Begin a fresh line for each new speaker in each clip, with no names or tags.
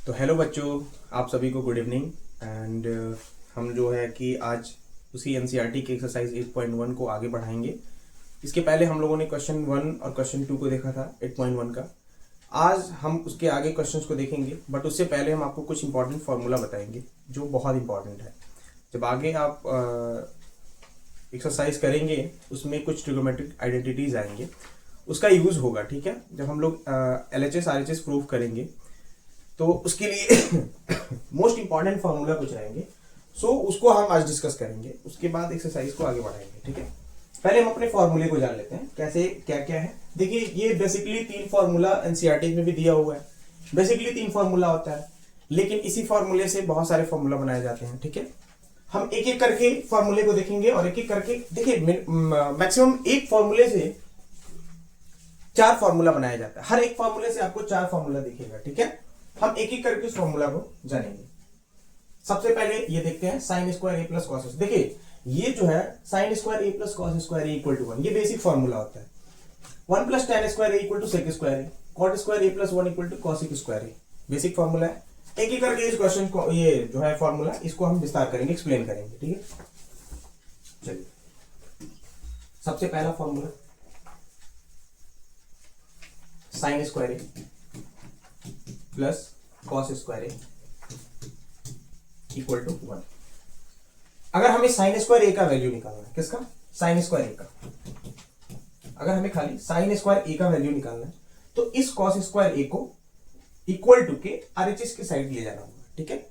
तो हेलो बच्चों, आप सभी को गुड इवनिंग। एंड हम जो है कि आज उसी एनसीईआरटी की एक्सरसाइज 8.1 को आगे बढ़ाएंगे। इसके पहले हम लोगों ने क्वेश्चन 1 और क्वेश्चन 2 को देखा था 8.1 का। आज हम उसके आगे क्वेश्चंस को देखेंगे, बट उससे पहले हम आपको कुछ इंपॉर्टेंट फार्मूला बताएंगे जो बहुत इंपॉर्टेंट है। जब आगे आप एक्सरसाइज करेंगे उसमें कुछ ट्रिग्नोमेट्रिक आइडेंटिटीज आएंगे, उसका यूज होगा। ठीक है, जब हम लोग LHS RHS प्रूव करेंगे तो उसके लिए मोस्ट इंपॉर्टेंट फार्मूला कुछ रहेंगे। सो उसको हम आज डिस्कस करेंगे, उसके बाद एक्सरसाइज को आगे बढ़ाएंगे। ठीक है, पहले हम अपने फार्मूले को जान लेते हैं कैसे क्या क्या है। देखिए, ये बेसिकली 3 फार्मूला एनसीईआरटी में भी दिया हुआ है। बेसिकली 3 फार्मूला होता है, लेकिन इसी फार्मूले से बहुत सारे फार्मूला बनाए जाते हैं। ठीक है, हम एक एक करके फार्मूले को देखेंगे और एक एक करके देखिए मैक्सिमम एक फार्मूले से 4 फार्मूला बनाया जाता है। हर एक फार्मूले से आपको 4 फार्मूला दिखेगा। ठीक है, हम एक एक करके उस फॉर्मूला को जानेंगे। सबसे पहले ये देखते हैं sine square A plus cos. देखिए, ये जो है sine square A plus cos square A equal to 1, ये बेसिक फॉर्मूला होता है। 1 plus tan square A equal to sec square A, cot square A plus 1 equal to cosec square A, basic formula है। एक एक करके इस question को, ये जो है फॉर्मूला, इसको हम विस्तार करेंगे, एक्सप्लेन करेंगे। ठीक है, चलिए सबसे पहला formula sine square A plus cos square A equal to 1। अगर हमें साइन स्क्वायर ए का वैल्यू निकालना है, किसका? साइन स्क्वायर ए का। अगर हमें खाली साइन स्क्वायर ए का वैल्यू निकालना है तो इस कॉस स्क्वायर ए को इक्वल टू के आरएचएस के साइड ले जाना होगा। ठीक है,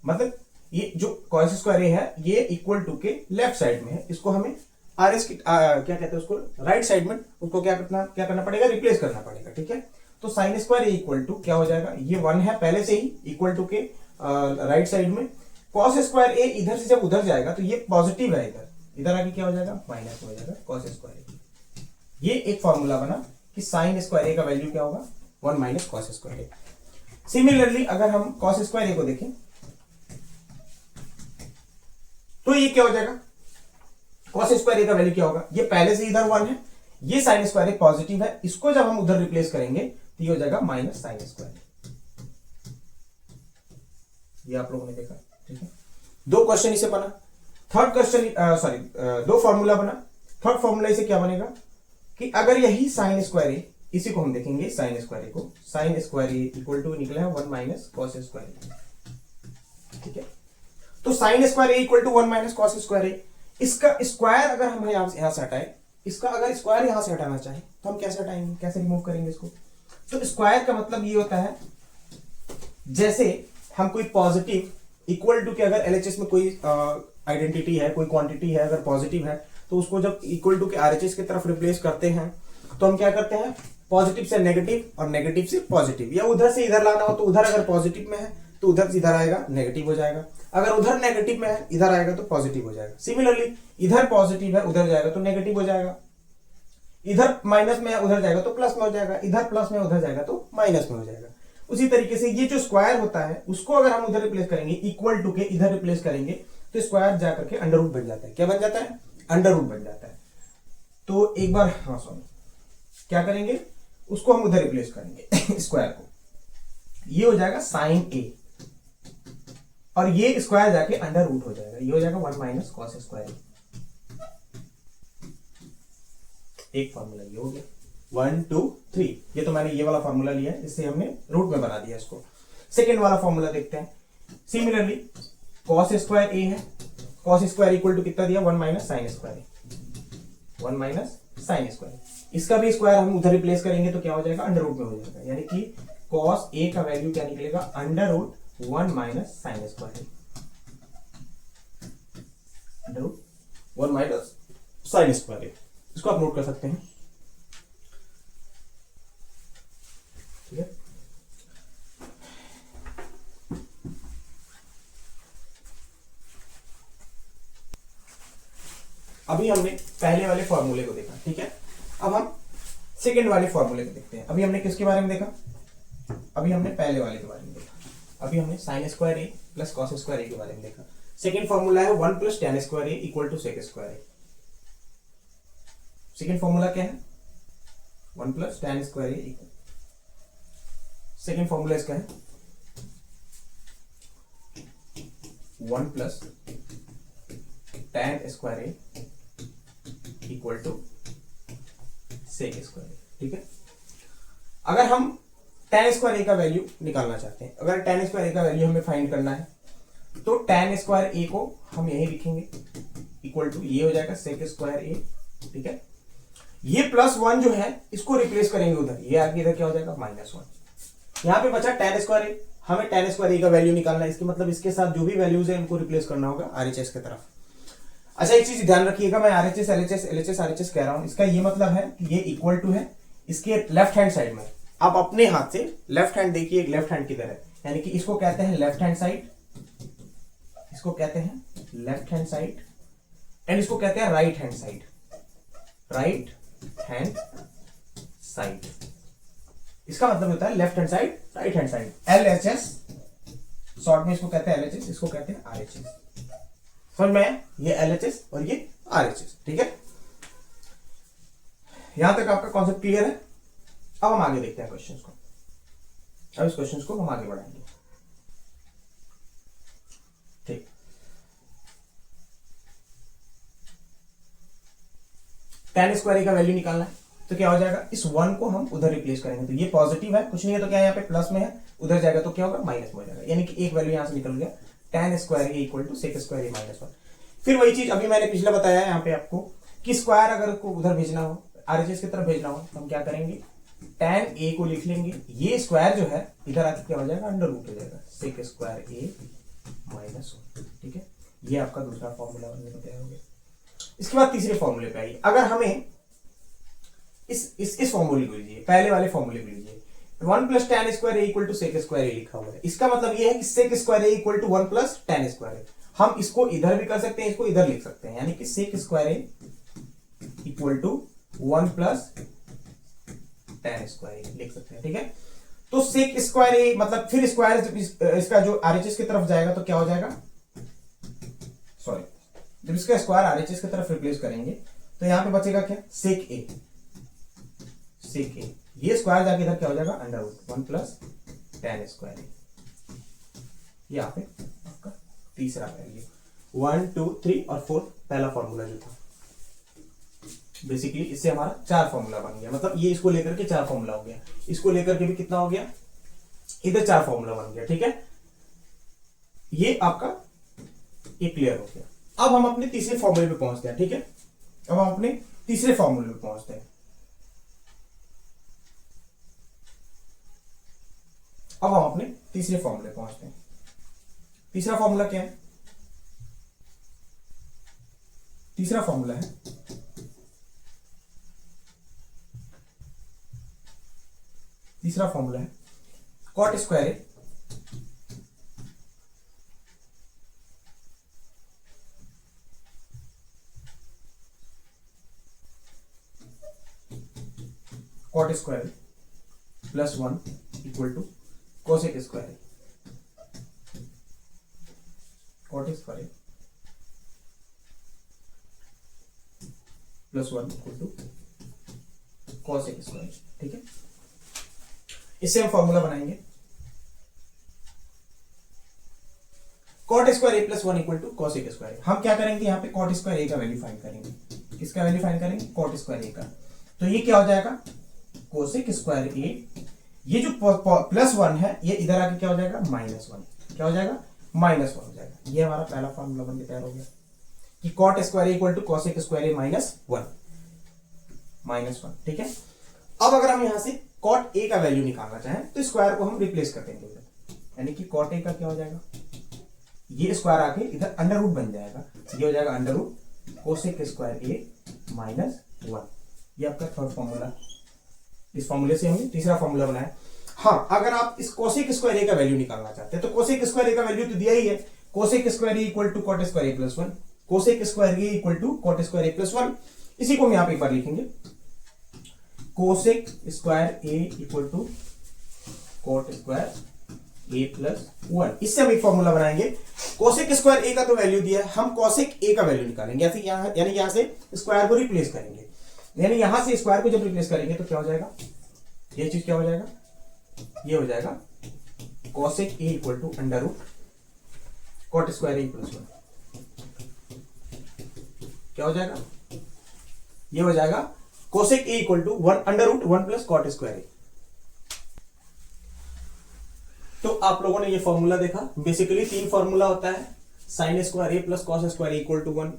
मतलब ये जो कॉस स्क्वायर ए है ये इक्वल टू के लेफ्ट साइड में है, इसको हमें आरएस की क्या कहते हैं उसको, राइट साइड में उसको क्या करना पड़ेगा, रिप्लेस करना पड़ेगा। ठीक है, तो sine square A equal to क्या हो जाएगा, ये 1 है पहले से ही, इक्वल टू के राइट साइड में। कॉस स्क्वायर ए इधर से जब उधर जाएगा तो ये पॉजिटिव है, इधर आके क्या हो जाएगा, माइनस हो जाएगा कॉस स्क्वायर ए। ये एक फॉर्मूला बना कि साइन स्क्वायर ए का वैल्यू क्या होगा, 1 माइनस कॉस स्क्वायर ए। सिमिलरली अगर हम कॉस स्क्वायर ए को देखें तो ये क्या हो जाएगा, कॉस स्क्वायर ए का वैल्यू क्या होगा, ये पहले से इधर 1 है, ये साइन स्क्वायर ए पॉजिटिव है, इसको जब हम उधर रिप्लेस करेंगे तो ये हो जाएगा माइनस साइन स्क्वायर। ये आप लोगों ने देखा। ठीक है, 2 क्वेश्चन इसे बना। थर्ड क्वेश्चन 2 फॉर्मूला बना। थर्ड फॉर्मूला इसे क्या बनेगा कि अगर यही साइन स्क्वायर ए, इसी को हम देखेंगे साइन स्क्वायर ए को, sine square A equal to निकला है 1 माइनस कॉस स्क्वायर ए। ठीक है, तो sine square A equal to 1 minus cos square A, इसका स्क्वायर अगर हम यहां से हटाए, इसका अगर स्क्वायर यहां से हटाना चाहे तो हम कैसे हटाएंगे, कैसे रिमूव करेंगे इसको? तो स्क्वायर का मतलब ये होता है जैसे हम कोई पॉजिटिव इक्वल टू के, अगर एलएचएस में कोई आइडेंटिटी है, कोई क्वांटिटी है, अगर पॉजिटिव है तो उसको जब इक्वल टू के आरएचएस की तरफ रिप्लेस करते हैं तो हम क्या करते हैं, पॉजिटिव से नेगेटिव और नेगेटिव से पॉजिटिव, या उधर से इधर लाना हो तो उधर अगर पॉजिटिव में है तो उधर से इधर आएगा नेगेटिव हो जाएगा, अगर उधर नेगेटिव में है इधर आएगा तो पॉजिटिव हो जाएगा। सिमिलरली इधर पॉजिटिव है उधर जाएगा तो नेगेटिव हो जाएगा, इधर माइनस में है उधर जाएगा तो प्लस में हो जाएगा, इधर प्लस में उधर जाएगा तो माइनस में हो जाएगा। उसी तरीके से ये जो स्क्वायर होता है उसको अगर हम उधर रिप्लेस करेंगे, इक्वल टू के इधर रिप्लेस करेंगे तो स्क्वायर जाकर के अंडर रूट बन जाता है। क्या बन जाता है? अंडर रूट बन जाता है। तो एक बार क्या करेंगे, उसको हम उधर रिप्लेस करेंगे स्क्वायर को, ये हो जाएगा साइन ए और ये स्क्वायर जाके अंडर रूट हो जाएगा, ये हो जाएगा 1 माइनस कॉस स्क्वायर ए। एक फॉर्मूला ये हो गया, 1 2 3। ये तो मैंने ये वाला फॉर्मूला लिया है, इससे हमने रूट में बना दिया इसको। सेकेंड वाला फॉर्मूला देखते हैं। सिमिलरली कॉस स्क्वायर ए है, कॉस स्क्वायर इक्वल टू कितना दिया, 1 minus sine square A, 1 minus sine square. इसका भी स्क्वायर हम उधर रिप्लेस करेंगे तो क्या हो जाएगा, अंडर रूट में हो जाएगा, यानी कि कॉस ए का वैल्यू क्या निकलेगा, under root 1 minus sine square, under root 1 minus sine square. इसको आप नोट कर सकते हैं। ठीक है, अभी हमने पहले वाले फॉर्मूले को देखा। ठीक है, अब हम सेकेंड वाले फॉर्मूले को देखते हैं। अभी हमने किसके बारे में देखा, अभी हमने पहले वाले के बारे में देखा। अभी हमने sine square A plus cos square A के बारे में देखा। सेकेंड फॉर्मूला है 1 plus tan square A equal to sec square A. Second formula क्या है, 1 plus tan square A equal, second formula इसका है 1 plus tan square A equal to sec square A. ठीक है, अगर हम tan स्क्वायर ए का वैल्यू निकालना चाहते हैं, अगर tan स्क्वायर ए का वैल्यू हमें फाइंड करना है, तो tan स्क्वायर ए को हम यही लिखेंगे इक्वल टू, ये हो जाएगा सेक स्क्वायर ए। ठीक है, ये +1 जो है इसको रिप्लेस करेंगे उधर, ये आगे इधर क्या हो जाएगा -1। यहाँ पे बचा tan स्क्वायर ए, हमें tan स्क्वायर ए का वैल्यू निकालना है, इसके मतलब इसके साथ जो भी वैल्यूज है इनको रिप्लेस करना होगा RHS की तरफ। अच्छा, एक चीज ध्यान रखिएगा, मैं RHS LHS LHS RHS कह रहा हूं, इसका ये मतलब है कि ये इक्वल टू है इसके लेफ्ट हैंड साइड में। आप अपने हाथ से लेफ्ट हैंड देखिए, लेफ्ट हैंड किधर है, यानी कि इसको कहते हैं लेफ्ट हैंड साइड, इसको कहते हैं लेफ्ट हैंड साइड, एंड इसको कहते हैं right hand side, right hand side. इसका मतलब होता है left hand side, right hand side. LHS short में इसको कहते हैं LHS, इसको कहते हैं RHS। समझ में आया, ये LHS और ये RHS। ठीक है, यहां तक आपका कॉन्सेप्ट क्लियर है। अब हम आगे देखते हैं क्वेश्चंस को, अब इस क्वेश्चंस को हम आगे बढ़ाएंगे। ठीक, tan स्क्वायर ए का वैल्यू निकालना है, तो क्या हो जाएगा, इस 1 को हम उधर रिप्लेस करेंगे, तो ये पॉजिटिव है, कुछ नहीं है तो क्या यहाँ पे प्लस में है, उधर जाएगा तो क्या होगा माइनस में हो जाएगा, यानी कि एक वैल्यू यहां से निकल गया, tan square A equal to sec square A -1। फिर वही चीज अभी मैंने पिछला बताया है यहाँ पे आपको कि स्क्वायर अगर को उधर भेजना हो, RHS की तरफ भेजना हो, तो हम क्या करेंगे, tan ए को लिख लेंगे, ये स्क्वायर जो है इधर आके क्या हो जाएगा, अंडर रूट हो जाएगा, सेक स्क्वायर ए -1। ठीक है, ये आपका दूसरा फॉर्मूला बनने को तैयार हो गया। इसके बाद तीसरे फॉर्मूले पे आइए, अगर हमें इस फॉर्मूले को लीजिए, पहले वाले फॉर्मूले को लीजिए, 1 plus tan square A equal to sec square A लिखा हुआ है, इसका मतलब ये है कि sec square A equal to 1 plus tan square A. हम इसको इधर भी कर सकते हैं, इसको इधर लिख सकते हैं, यानी कि sec square A equal to 1 plus tan square A लिख सकते हैं। ठीक है, तो सेक स्क्वायर ए मतलब फिर स्क्वायर इसका जो RHS की तरफ जाएगा तो क्या हो जाएगा, सॉरी, जब इसका स्क्वायर RHS की तरफ रिप्लेस करेंगे तो यहां पे बचेगा क्या, सेक ए, सेक ए, ये स्क्वायर जाके इधर क्या हो जाएगा, under root 1 plus tan square A. यहाँ पे आपका तीसरा वैल्यू 1 2 3 और 4 पहला फॉर्मूला जो था, बेसिकली इससे हमारा 4 फॉर्मूला बन गया, मतलब ये इसको लेकर के 4 फॉर्मूला हो गया, इसको लेकर के भी कितना हो गया, इधर 4 फॉर्मूला बन गया। ठीक है, ये आपका ये क्लियर हो गया। अब हम अपने तीसरे फॉर्मूले पे पहुंचते हैं। ठीक है, अब हम अपने तीसरे फॉर्मूले पे पहुंचते हैं। अब हम अपने तीसरे फॉर्मूले पहुंचते हैं। तीसरा फॉर्मूला क्या है, तीसरा फॉर्मूला है cot square A cot square plus 1 equal to cosec square, cot square plus 1 equal to cosec square. ठीक है, इससे हम फॉर्मूला बनाएंगे cot square A plus 1 equal to cosec square. हम क्या करेंगे, यहाँ पे कॉट स्क्वायर ए का वैल्यू फाइंड करेंगे, किसका वैल्यू फाइंड करेंगे, कॉट स्क्वायर ए का। तो ये क्या हो जाएगा, कोसेक स्क्वायर ए, ये जो +1 है ये इधर आके क्या हो जाएगा, -1, क्या हो जाएगा, -1 हो जाएगा। ये हमारा पहला फॉर्मूला बनके तैयार हो गया कि cot square A equal to cosec square A -1। ठीक है, अब अगर हम यहां से कॉट ए का वैल्यू निकालना चाहें तो स्क्वायर को हम रिप्लेस कर देंगे, यानी कि कॉट ए का क्या हो जाएगा, ये स्क्वायर आके इधर अंडर रूट बन जाएगा, ये हो जाएगा under root cosec square A -1। ये आपका थर्ड फॉर्मूला, इस फॉर्मूले से हमने तीसरा फॉर्मूला बनाया। हाँ, अगर आप इस कोसेक स्क्वायर ए का वैल्यू निकालना चाहते हैं तो कोसेक स्क्वायर ए का वैल्यू तो दिया ही है, cosec square A equal to cot square A plus 1, cosec square A equal to cot square A plus 1। इसी को हम यहां पे एक बार लिखेंगे, cosec square A equal to cot square A plus 1। इससे हम एक फॉर्मूला बनाएंगे, कोसेक स्क्वायर ए का तो वैल्यू दिया है, हम कोसेक ए का वैल्यू निकालेंगे, यानी यहां से स्क्वायर को रिप्लेस करेंगे, यानी यहां से स्क्वायर को जब रिप्लेस करेंगे तो क्या हो जाएगा, ये चीज क्या हो जाएगा, ये हो जाएगा cosec A equal to under root cot square A plus 1 क्या हो जाएगा, ये हो जाएगा cosec A equal to 1 under root 1 plus cot square A. तो आप लोगों ने ये फॉर्मूला देखा, बेसिकली 3 फॉर्मूला होता है, sine square A plus cos square A equal to 1,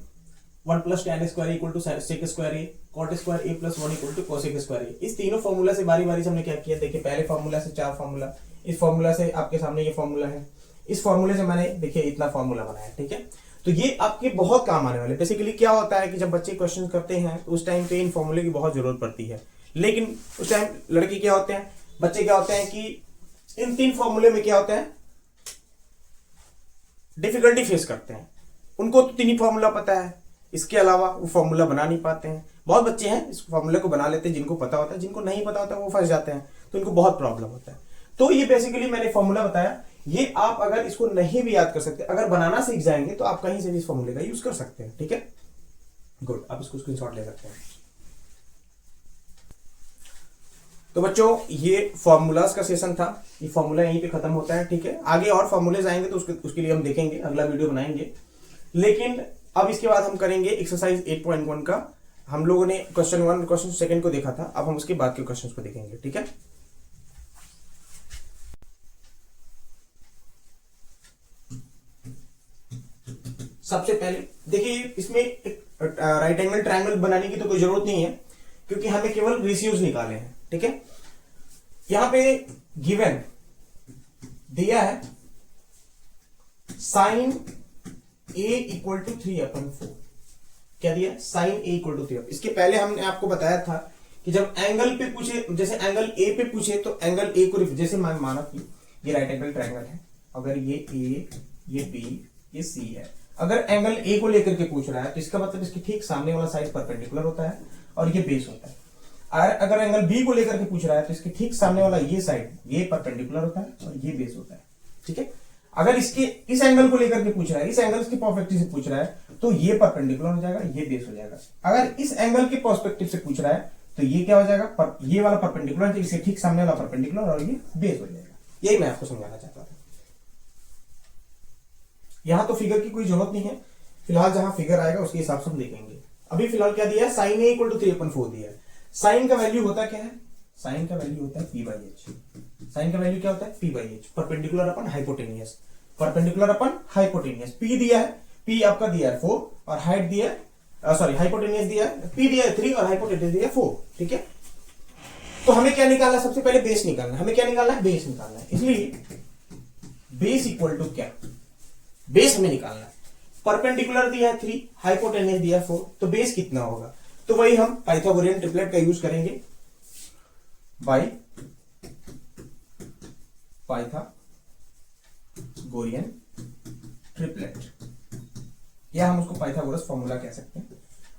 1 plus tan square equal to sec square A, cot square A plus 1 equal to cosec square A. इस तीनों फॉर्मूला से बारी बारी से हमने क्या किया, देखिए पहले फॉर्मूला से 4 फॉर्मूला, इस फॉर्मूला से आपके सामने ये फॉर्मूला है, इस फॉर्मूले से मैंने देखिए इतना फॉर्मूला बनाया, ठीक है। तो ये आपके बहुत काम आने वाले। बेसिकली क्या होता है कि जब बच्चे क्वेश्चन करते हैं तो उस टाइम पे इन फॉर्मूले की बहुत जरूरत पड़ती है, लेकिन उस टाइम लड़के क्या होते हैं, बच्चे क्या होते हैं कि इन 3 फॉर्मूले में क्या होता है, डिफिकल्टी फेस करते हैं। उनको तो 3 ही फॉर्मूला पता है, इसके अलावा वो फॉर्मूला बना नहीं पाते हैं। बहुत बच्चे हैं इस फॉर्मूले को बना लेते हैं, जिनको पता होता है, जिनको नहीं पता होता है वो फंस जाते हैं, तो इनको बहुत प्रॉब्लम होता है। तो ये बेसिकली मैंने फॉर्मूला बताया, ये आप अगर इसको नहीं भी याद कर सकते, अगर बनाना सीख जाएंगे तो आप कहीं से भी इस फॉर्मूले का यूज कर सकते हैं, ठीक है। गुड, आप इसको स्क्रीनशॉट ले सकते हैं। तो बच्चों ये फॉर्मूलाज का सेशन था, ये फॉर्मूला यहीं पे खत्म होता है, ठीक है। आगे और फॉर्मूलेज आएंगे तो उसके लिए हम देखेंगे, अगला वीडियो बनाएंगे। लेकिन अब इसके बाद हम करेंगे एक्सरसाइज 8.1 का। हम लोगों ने क्वेश्चन 1 क्वेश्चन 2 को देखा था, अब हम उसके बाद के क्वेश्चन को देखेंगे, ठीक है। सबसे पहले देखिए, इसमें राइट एंगल ट्रायंगल बनाने की तो कोई जरूरत नहीं है, क्योंकि हमें केवल रेशियोज निकाले हैं, ठीक है। यहां पे गिवन दिया है साइन ए इक्वल टू 3/4। क्या दिया, साइन ए इक्वल टू 3। इसके पहले हमने आपको बताया था कि जब एंगल पे पूछे, जैसे एंगल ए पे पूछे तो एंगल ए को, जैसे माना कि ये राइट एंगल ट्रायंगल है, अगर ये ए, ये बी, ये सी है, अगर एंगल ए को लेकर के पूछ रहा है तो इसका मतलब इसके ठीक सामने वाला साइड परपेंडिकुलर होता है और ये बेस होता है। और अगर एंगल बी को लेकर के पूछ रहा है तो इसके ठीक सामने वाला ये साइड, ये परपेंडिकुलर होता है और ये बेस होता है, ठीक है। अगर इसके इस एंगल को लेकर के पूछ रहा है, इस एंगल की पर्सपेक्टिव से पूछ रहा है तो ये परपेंडिकुलर हो जाएगा, ये बेस हो जाएगा। अगर इस एंगल के पर्सपेक्टिव से पूछ रहा है तो ये क्या हो जाएगा, ये वाला परपेंडिकुलर, इसके ठीक सामने वाला परपेंडिकुलर और ये बेस हो जाएगा। यही मैं आपको समझाना चाहता था। यहां तो फिगर की कोई जरूरत नहीं है, फिलहाल जहां फिगर आएगा उसके हिसाब से हम देखेंगे। अभी फिलहाल क्या दिया है, साइन ए इक्वल टू 3/4 दिया है। साइन का वैल्यू होता क्या है, साइन का वैल्यू होता है p/h। साइन का वैल्यू क्या होता है, p/h, perpendicular upon hypotenuse, perpendicular upon hypotenuse. p दिया है, p आपका दिया है 4 और हाइट दिया है, सॉरी हाइपोटेनियस दिया है, p दिया है 3 और हाइपोटेनियस दिया है 4, ठीक है। तो हमें क्या निकालना है, सबसे पहले बेस निकालना है। हमें क्या निकालना है, बेस निकालना है। इसलिए बेस इक्वल टू क्या, बेस हमें निकालना है। परपेंडिकुलर दिया है 3, हाइपोटेनियस दिया है 4, तो बेस कितना होगा, तो वही हम पाइथागोरियन ट्रिपलेट का यूज करेंगे, बाय पाइथागोरियन ट्रिपलेट, या हम उसको पाइथागोरस फॉर्मूला कह सकते हैं।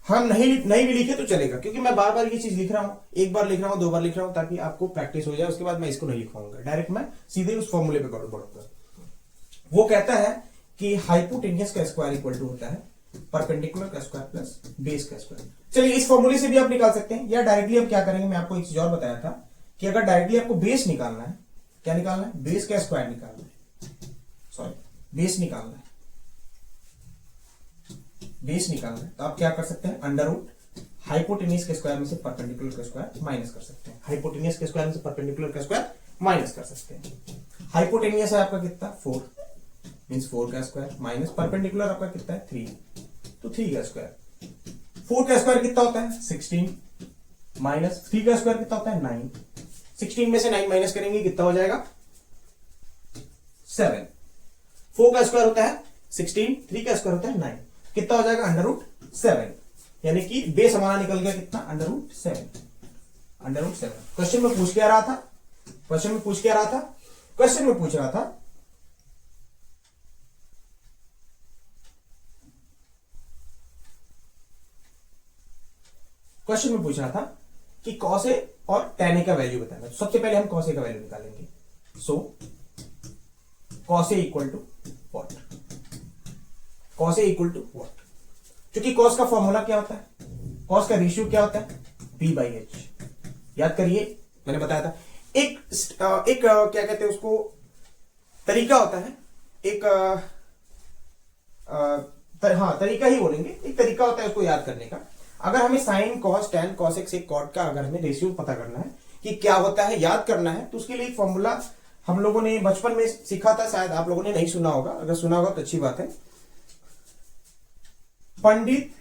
हम नहीं भी लिखे तो चलेगा, क्योंकि मैं बार बार ये चीज लिख रहा हूं, एक बार लिख रहा हूं, 2 बार लिख रहा हूं, ताकि आपको प्रैक्टिस हो जाए। उसके बाद मैं इसको नहीं लिखवाऊंगा, डायरेक्ट मैं सीधे उस फॉर्मूले पे बढ़ूंगा। वो कहता है कि हाइपोटेनियस का स्क्वायर इक्वल टू होता है परपेंडिकुलर का स्क्वायर प्लस बेस का स्क्वायर। चलिए इस फॉर्मूले से भी आप निकाल सकते हैं, या डायरेक्टली आप क्या करेंगे, मैं आपको एक चीज और बताया था कि अगर डायरेक्टली आपको बेस निकालना है, क्या निकालना है, बेस का स्क्वायर निकालना है, सॉरी बेस निकालना है, बेस निकालना है, तो आप क्या कर सकते हैं, अंडर रूट हाइपोटेनियस के स्क्वायर में से परपेंडिकुलर का स्क्वायर माइनस कर सकते हैं। हाइपोटेनियस के स्क्वायर में से परपेंडिकुलर का स्क्वायर माइनस कर सकते हैं। हाइपोटेनियस है आपका कितना, 4 मींस 4 का स्क्वायर, माइनस परपेंडिकुलर आपका कितना है 3, तो 3 का स्क्वायर। 4 का स्क्वायर कितना होता है 16, माइनस 3 का स्क्वायर कितना होता है 9। 16 में से 9 माइनस करेंगे कितना हो जाएगा 7। 4 का स्क्वायर होता है 16, 3 का स्क्वायर होता है 9, कितना हो जाएगा अंडर रूट 7, यानी कि बेस हमारा निकल गया कितना, under root 7। Under root 7 question में पूछ क्या रहा था, क्वेश्चन में पूछ क्या रहा था, क्वेश्चन में पूछ रहा था क्वेश्चन में पूछ रहा था कि कॉस ए और tan a का वैल्यू बताना। तो सबसे पहले हम कॉस ए का वैल्यू निकालेंगे। So cos A equal to what, cos A equal to what, क्योंकि कॉस का फॉर्मूला क्या होता है, कॉस का रेशियो क्या होता है p/h। याद करिए मैंने बताया था, एक क्या कहते हैं उसको, तरीका होता है, एक हाँ तरीका ही बोलेंगे, एक तरीका होता है उसको याद करने का। अगर हमें sine cos tan cosec sec cot का अगर हमें रेशियो पता करना है कि क्या होता है, याद करना है, तो उसके लिए एक फॉर्मूला हम लोगों ने बचपन में सीखा था, शायद आप लोगों ने नहीं सुना होगा, अगर सुना होगा तो अच्छी बात है। पंडित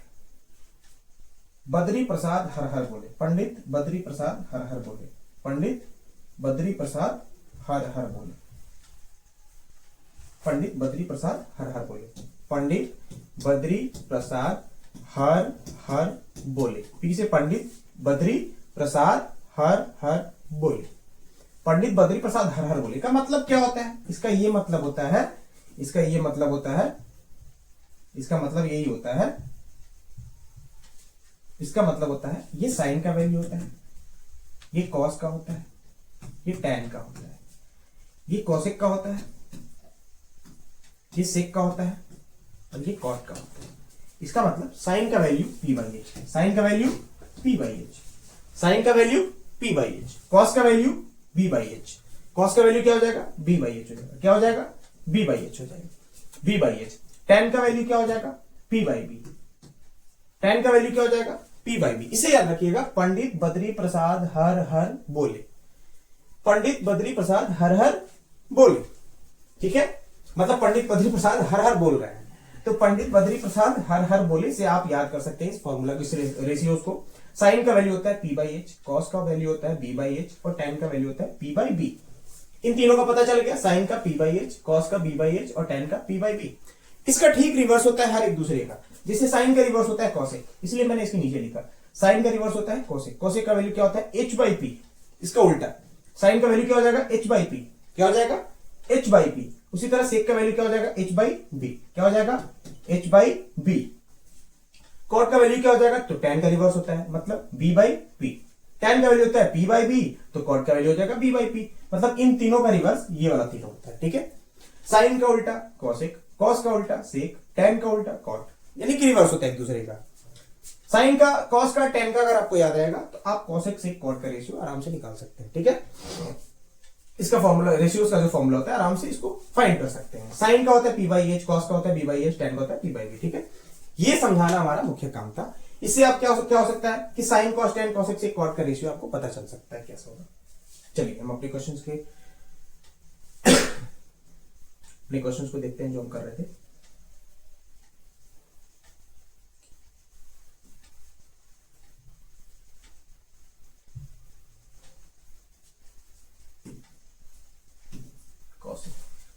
बद्री प्रसाद हर हर बोले, पंडित बद्री प्रसाद हर हर बोले, पंडित बद्री प्रसाद हर हर बोले, पंडित बद्री प्रसाद हर हर बोले, पंडित बद्री प्रसाद हर हर बोले। फिर से पंडित बद्री प्रसाद हर हर बोले, पंडित बद्री प्रसाद हर हर बोले का मतलब क्या होता है? इसका ये मतलब होता है, इसका ये मतलब होता है, इसका मतलब यही होता है, इसका मतलब होता है ये साइन का वैल्यू होता है, ये कॉस का होता है, ये टैन का होता है, ये कॉसेक का होता है, ये सेक का होता है, और ये कॉट का होता है। इसका मतलब साइन का value p by H, sine का value p by H, sine का value p by H, cos का value b by H, cos का वैल्यू क्या हो जाएगा? b बाई एच हो जाएगा, क्या हो जाएगा? b बाई एच हो जाएगा, b बाई एच। टैन का वैल्यू क्या हो जाएगा? p बाई b, टैन का वैल्यू क्या हो जाएगा? p by b। इसे याद रखिएगा, पंडित बद्री प्रसाद हर हर बोले, पंडित बद्री प्रसाद हर हर बोले, ठीक है, मतलब पंडित बद्री प्रसाद हर हर बोल रहे हैं, तो पंडित बद्री प्रसाद हर हर बोले से आप याद कर सकते हैं इस फॉर्मूला, इस रेशियोज को। साइन का वैल्यू होता है p बाई एच, कॉस का वैल्यू होता है b बाई एच, और टैन का वैल्यू होता है p बाई b। इन तीनों का पता चल गया, साइन का p बाई एच, कॉस का b बाई एच, और टैन का p बाई b। इसका ठीक रिवर्स होता है हर एक दूसरे का, जिससे साइन का रिवर्स होता है कॉसेक, इसलिए मैंने इसके नीचे लिखा, साइन का रिवर्स होता है कॉसेक, कॉसेक का वैल्यू क्या होता है? h by p। इसका उल्टा, साइन का वैल्यू क्या हो जाएगा? h बाई p, क्या हो जाएगा? h by p। उसी तरह सेक का वैल्यू क्या हो जाएगा? h बाई b, क्या हो जाएगा? h by b। कॉट का वैल्यू क्या हो जाएगा? तो टैन का रिवर्स होता है, मतलब b बाई p। टैन का वैल्यू होता है p बाई b, तो कॉट का वैल्यू हो जाएगा b बाई p। मतलब इन तीनों का रिवर्स ये वाला तीनों होता है, ठीक है। साइन का उल्टा कॉसेक, कॉस का उल्टा सेक, टैन का उल्टा कॉट, यानी कि रिवर्स होता है एक दूसरे का। साइन का, कॉस का, टैन का अगर आपको याद रहेगा तो आप कॉसेक सेक कॉट का रेशियो आराम से निकाल सकते हैं, ठीक है। इसका फॉर्मूला, रेशियोज का जो फॉर्मूला होता है, आराम से इसको फाइंड कर सकते हैं। साइन का होता है p बाई एच, कॉस का होता है b बाई एच, टैन का होता है p बाई b, ठीक है। ये समझाना हमारा मुख्य काम था। इससे आप क्या हो सकता है कि sine cos tan cosec sec cot का रेशियो आपको पता चल सकता है कैसे होगा। चलिए हम अपने क्वेश्चंस के अपने क्वेश्चंस को देखते हैं जो हम कर रहे थे।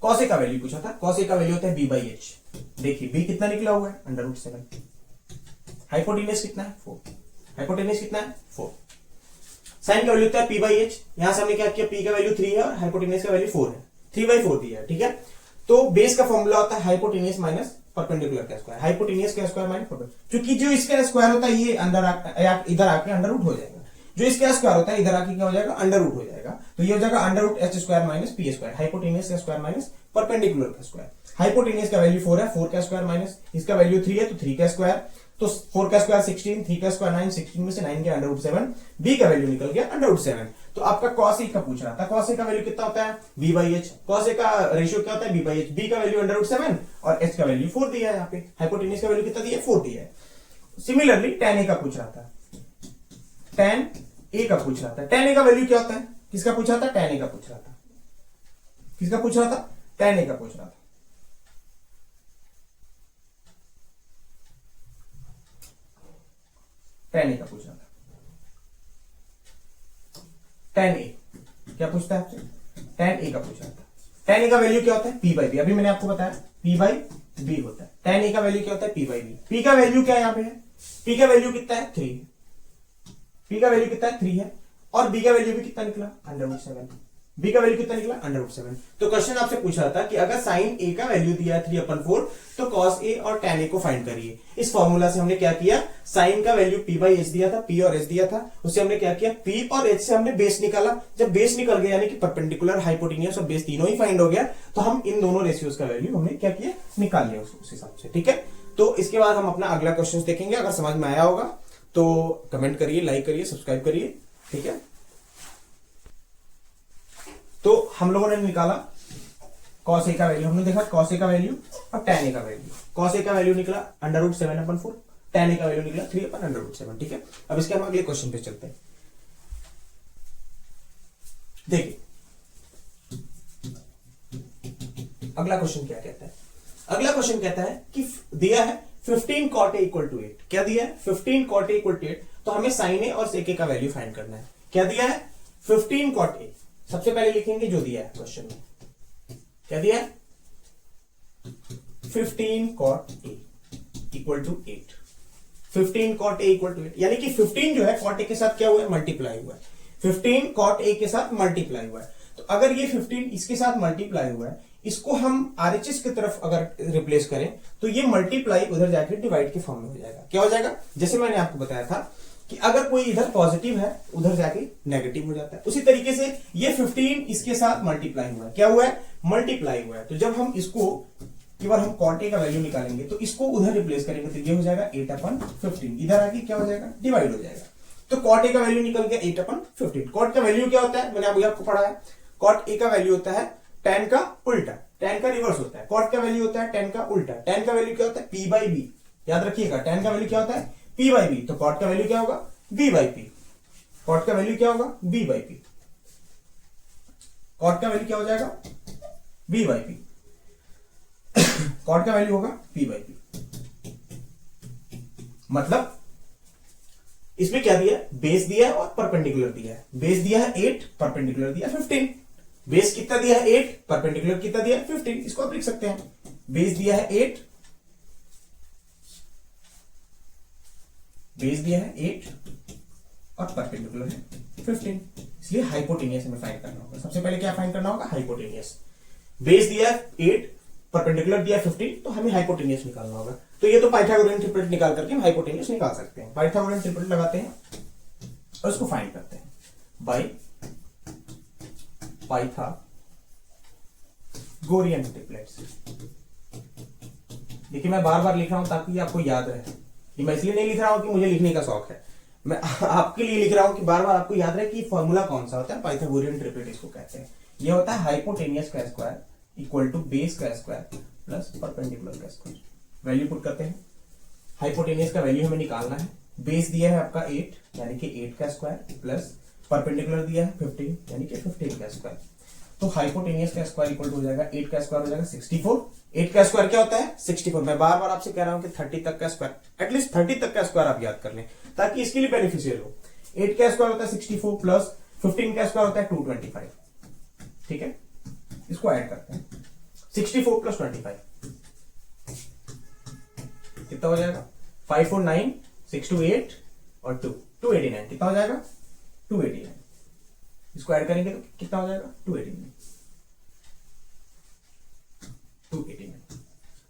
कॉसे का वैल्यू पूछा था, कॉसे का वैल्यू होता है b बाई एच। देखिए b कितना निकला हुआ है? √7। हाइपोटेन्यूज कितना है? 4। हाइपोटेन्यूज कितना है? 4। साइन का वैल्यू होता है p बाई एच, यहां से हमने क्या किया, p का वैल्यू 3 है और हाइपोटेन्यूज का वैल्यू 4 है, 3/4 दिया है, ठीक है। तो बेस का फॉर्मूला होता है हाइपोटेन्यूज माइनस परपेंडिकुलर का स्क्वायर, हाइपोटेन्यूज का स्क्वायर माइनस परपेंडिकुलर। क्योंकि जो इसका स्क्वायर होता है ये अंदर इधर आके अंडर रूट हो जाएगा, जो इसका स्क्वायर होता है इधर आके क्या हो जाएगा? अंडर रूट हो जाएगा, तो ये हो जाएगा under root h square minus p square, hypotenuse का स्क्वायर माइनस परपेंडिकुलर का स्क्वायर। हाइपोटेन्यूज का वैल्यू 4 है, 4 का स्क्वायर माइनस इसका वैल्यू 3 है, तो 3 का स्क्वायर, तो 4 का स्क्वायर 16, 3 का स्क्वायर 9, 16 में से 9 के √7, b का वैल्यू निकल गया √7। तो आपका cos a का पूछ रहा था, cos a का वैल्यू कितना होता है? b by H. cos a का रेशियो क्या होता है? b by H. b का वैल्यू √7 और h का वैल्यू 4 दिया है, यहाँ पे हाइपोटेन्यूज का वैल्यू कितना दिया है? 4 दिया है। सिमिलरली tan a का पूछ रहा था, tan a का पूछ रहा था, tan a का वैल्यू क्या होता है? किसका पूछ रहा था? tan a का पूछ रहा था, किसका पूछ रहा था? tan a का पूछ रहा था। tan a का पूछ रहा था, tan a क्या पूछता है आपसे? tan a का पूछ रहा था। tan a का वैल्यू क्या होता है? p बाई b, अभी मैंने आपको बताया p बाई b होता है। tan a का वैल्यू क्या होता है? p by b। p का वैल्यू क्या यहाँ पे है? p का वैल्यू कितना है? 3। p का वैल्यू कितना है? 3 है, और b का वैल्यू भी कितना निकला? √7। b का वैल्यू कितना निकला? √7। तो क्वेश्चन आपसे पूछ रहा था कि अगर साइन a का वैल्यू दिया है 3/4 तो cos a और tan a को फाइंड करिए। इस फॉर्मूला से हमने क्या किया, साइन का वैल्यू p बाई एच दिया था, p और h दिया था, उससे हमने क्या किया, p और h से हमने बेस निकाला। जब बेस निकल गया यानी कि परपेंडिकुलर, हाइपोटेन्यूज और बेस तीनों ही फाइंड हो गया, तो हम इन दोनों रेशियोज का वैल्यू हमने क्या किया, निकाल लिया उस हिसाब से, ठीक है। तो इसके बाद हम अपना अगला क्वेश्चन देखेंगे। अगर समझ में आया होगा तो कमेंट करिए, लाइक करिए, सब्सक्राइब करिए, ठीक है। तो हम लोगों ने निकाला कॉस ए का वैल्यू हमने देखा, कॉस ए का वैल्यू और tan a का वैल्यू। कॉस ए का वैल्यू निकला √7/4, tan a का वैल्यू निकला 3/√7। ठीक है, अब इसके हम अगले क्वेश्चन पे चलते हैं। देखिए अगला क्वेश्चन क्या कहता है। अगला क्वेश्चन कहता है कि दिया है 15 cot a = 8। क्या दिया है? 15 cot a = 8। तो हमें sin a और sec a का वैल्यू फाइंड करना है। क्या दिया है? 15 cot a। सबसे पहले लिखेंगे जो दिया है क्वेश्चन में। क्या दिया है? 15 cot a = 8। 15 cot a = 8, यानी कि 15 जो है cot a के साथ क्या हुआ है? मल्टीप्लाई हुआ है। 15 cot a के साथ मल्टीप्लाई हुआ है। तो अगर ये 15 इसके साथ मल्टीप्लाई हुआ है, इसको हम RHS की तरफ अगर रिप्लेस करें तो ये मल्टीप्लाई उधर जाके डिवाइड के फॉर्म में हो जाएगा। क्या हो जाएगा? जैसे मैंने आपको बताया था कि अगर कोई इधर पॉजिटिव है उधर जाके नेगेटिव हो जाता है। उसी तरीके से ये 15 इसके साथ मल्टीप्लाई हुआ है। क्या हुआ है? मल्टीप्लाई हुआ है। तो जब हम इसको एक बार हम cot a का वैल्यू निकालेंगे तो इसको उधर रिप्लेस करेंगे तो ये हो जाएगा 8/15। इधर आके क्या हो जाएगा? डिवाइड हो जाएगा। तो cot a का वैल्यू निकल गया 8/15। cot का वैल्यू क्या होता है? मैंने अभी आपको पढ़ाया। cot a का वैल्यू होता है tan का उल्टा, tan का रिवर्स होता है। cot का वैल्यू होता है tan का उल्टा। tan का वैल्यू क्या होता है? p/b। याद रखिएगा, tan का वैल्यू क्या होता है? p/b। तो cot का वैल्यू क्या होगा? b/p। cot का वैल्यू क्या होगा? b/p। cot का वैल्यू क्या हो जाएगा? b/p। cot का वैल्यू होगा p/p। मतलब इसमें क्या दिया है? बेस दिया है और परपेंडिकुलर दिया है। बेस दिया है 8, परपेंडिकुलर दिया है 15। बेस कितना दिया है? 8, परपेंडिकुलर कितना दिया है? 15। इसको आप लिख सकते हैं, बेस दिया है 8, बेस दिया है 8 और परपेंडिकुलर है 15। इसलिए हाइपोटेनियस हमें फाइंड करना होगा। सबसे पहले क्या फाइंड करना होगा? हाइपोटेनियस। बेस दिया है 8, परपेंडिकुलर दिया 15, तो हमें हाइपोटेनियस निकालना होगा। तो ये तो पाइथागोरियन ट्रिपलेट निकाल करके हम हाइपोटेनियस निकाल सकते हैं। पाइथागोरियन ट्रिपलेट लगाते हैं और उसको फाइंड करते हैं बाय पाइथागोरियन ट्रिपलेट्स। देखिए मैं बार बार लिख रहा हूं ताकि आपको याद रहे। ये मैं इसलिए नहीं लिख रहा हूं कि मुझे लिखने का शौक है, मैं आपके लिए लिख रहा हूं कि बार बार आपको याद रहे कि फॉर्मूला कौन सा होता है। पाइथागोरियन ट्रिपलेट इसको कहते हैं। ये होता है हाइपोटेनियस का स्क्वायर इक्वल टू बेस का स्क्वायर प्लस परपेंडिकुलर का स्क्वायर। वैल्यू पुट करते हैं। हाइपोटेनियस का वैल्यू हमें निकालना है। बेस दिया है आपका 8 यानी कि 8 का स्क्वायर प्लस परपेंडिकुलर दिया है 15 यानी कि 15 का स्क्वायर। तो हाइपोटेनियस का स्क्वायर इक्वल टू हो जाएगा 8 का स्क्वायर हो जाएगा 64। 8 का स्क्वायर क्या होता है? 64। मैं बार बार आपसे कह रहा हूं कि 30 तक का स्क्वायर, एटलीस्ट 30 तक का स्क्वायर आप याद कर लें ताकि इसके लिए बेनिफिशियल हो। 8 का स्क्वायर होता है 64 प्लस 15 का स्क्वायर होता है 225। ठीक है, इसको ऐड करते हैं। 64 प्लस 25 कितना हो जाएगा? 5 4 9 6 2 8 और 2 289। कितना हो जाएगा? 289। इसको ऐड करेंगे तो कितना हो जाएगा? 289।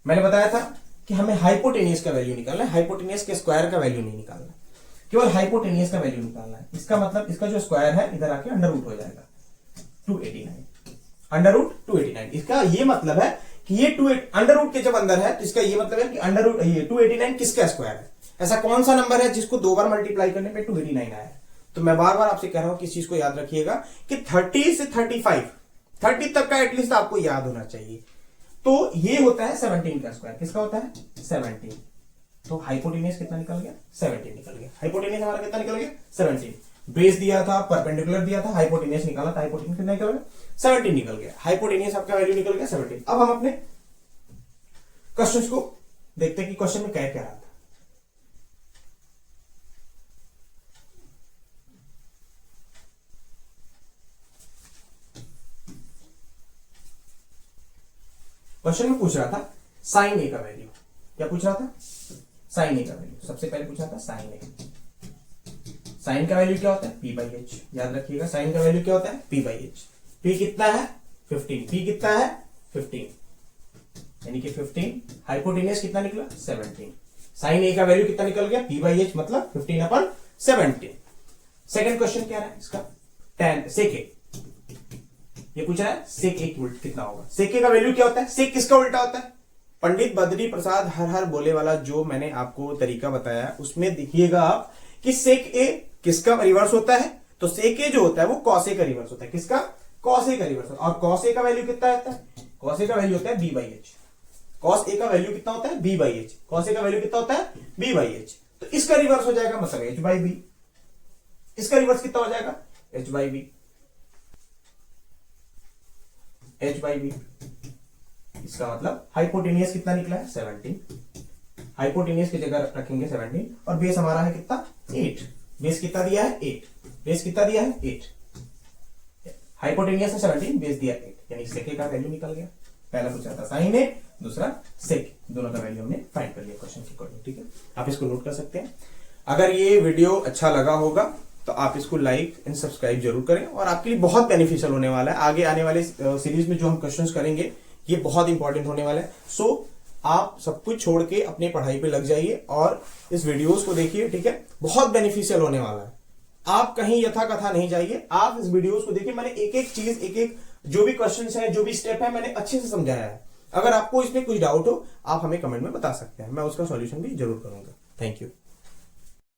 मैंने बताया था कि हमें हाइपोटेनियस का वैल्यू निकालना है, हाइपोटेनियस के स्क्वायर का वैल्यू नहीं निकालना, केवल हाइपोटेनियस का वैल्यू निकालना है। इसका मतलब इसका जो स्क्वायर है इधर आके अंडर रूट हो जाएगा 289। Under root 289। इसका ये मतलब है कि ये अंडर रूट के जब अंदर है तो इसका ये मतलब है कि अंडर रूट ये 289 किसका स्क्वायर है? ऐसा कौन सा नंबर है जिसको 2 बार मल्टीप्लाई करने पे 289 आया है? तो मैं बार बार आपसे कह रहा हूं कि इस चीज को याद रखिएगा कि 30 से 35 30 तक का एटलीस्ट आपको याद होना चाहिए। तो ये होता है 17 का स्क्वायर। किसका होता है? 17। तो हाइपोटेनियस कितना निकल गया? 17 निकल गया। हाइपोटेनियस हमारा कितना निकल गया? 17। बेस दिया था, परपेंडिकुलर दिया था, हाइपोटेनियस निकाला था, हाइपोटेनियस कितना निकल गया? 17 निकल गया। हाइपोटेनियस आपका वैल्यू निकल गया 17। अब हम अपने क्वेश्चंस को देखते हैं कि क्वेश्चन में क्या क्या रहा था। क्वेश्चन में पूछ रहा था साइन ए का वैल्यू। क्या पूछ रहा था? साइन ए का वैल्यू। सबसे पहले पूछा था साइन ए। साइन का वैल्यू क्या होता है? p/h। याद रखिएगा साइन का वैल्यू क्या होता है? p/h। p कितना है? 15। p कितना है? 15 यानी कि 15। हाइपोटेनियस कितना निकला? 17। साइन ए का वैल्यू कितना निकल गया? p/h मतलब 15/17। सेकंड क्वेश्चन क्या है इसका? tan sec a। ये पूछ रहा है sec a कितना होगा? sec a का वैल्यू क्या होता है? sec किसका उल्टा होता है? पंडित बद्री प्रसाद हर हर बोले वाला जो मैंने आपको तरीका बताया उसमें देखिएगा आप कि sec a किसका रिवर्स होता है? तो sec a जो होता है वो cos a का रिवर्स होता है। किसका? cos a का रिवर्स होता है। और cos a का वैल्यू कितना आता है? कॉस ए का वैल्यू होता है B by H. Cos A का वैल्यू कितना होता है B by H. Cos A का वैल्यू कितना होता है बी बाई एच। तो इसका रिवर्स हो जाएगा मतलब एच बाई बी। इसका रिवर्स कितना हो जाएगा H by B. H by B इसका मतलब हाइपोटेनियस कितना निकला है 17। हाइपोटेनियस की जगह रखेंगे 17 और बेस हमारा है कितना 8। बेस कितना दिया है 8। बेस कितना दिया है 8। हाइपोटेनियस है 17, बेस दिया 8, यानी सेके का वैल्यू निकल गया। पहला पूछा था साइन ए, दूसरा सेक, दोनों का वैल्यू हमने फाइंड कर लिया क्वेश्चन के अकॉर्डिंग। ठीक है, आप इसको नोट कर सकते हैं। अगर ये वीडियो अच्छा लगा होगा तो आप इसको लाइक एंड सब्सक्राइब जरूर करें और आपके लिए बहुत बेनिफिशियल होने वाला है। आगे आने वाले सीरीज में जो हम क्वेश्चंस करेंगे ये बहुत इंपॉर्टेंट होने वाला है। सो आप सब कुछ छोड़ के अपनी पढ़ाई पे लग जाइए और इस वीडियोस को देखिए। ठीक है, बहुत बेनिफिशियल होने वाला है। आप कहीं यथा कथा नहीं जाइए, आप इस वीडियोस को देखिए। मैंने एक एक चीज, एक एक जो भी क्वेश्चंस है, जो भी स्टेप है, मैंने अच्छे से समझाया है। अगर आपको इसमें कुछ डाउट हो आप हमें कमेंट में बता सकते हैं, मैं उसका सॉल्यूशन भी जरूर करूंगा। Thank you.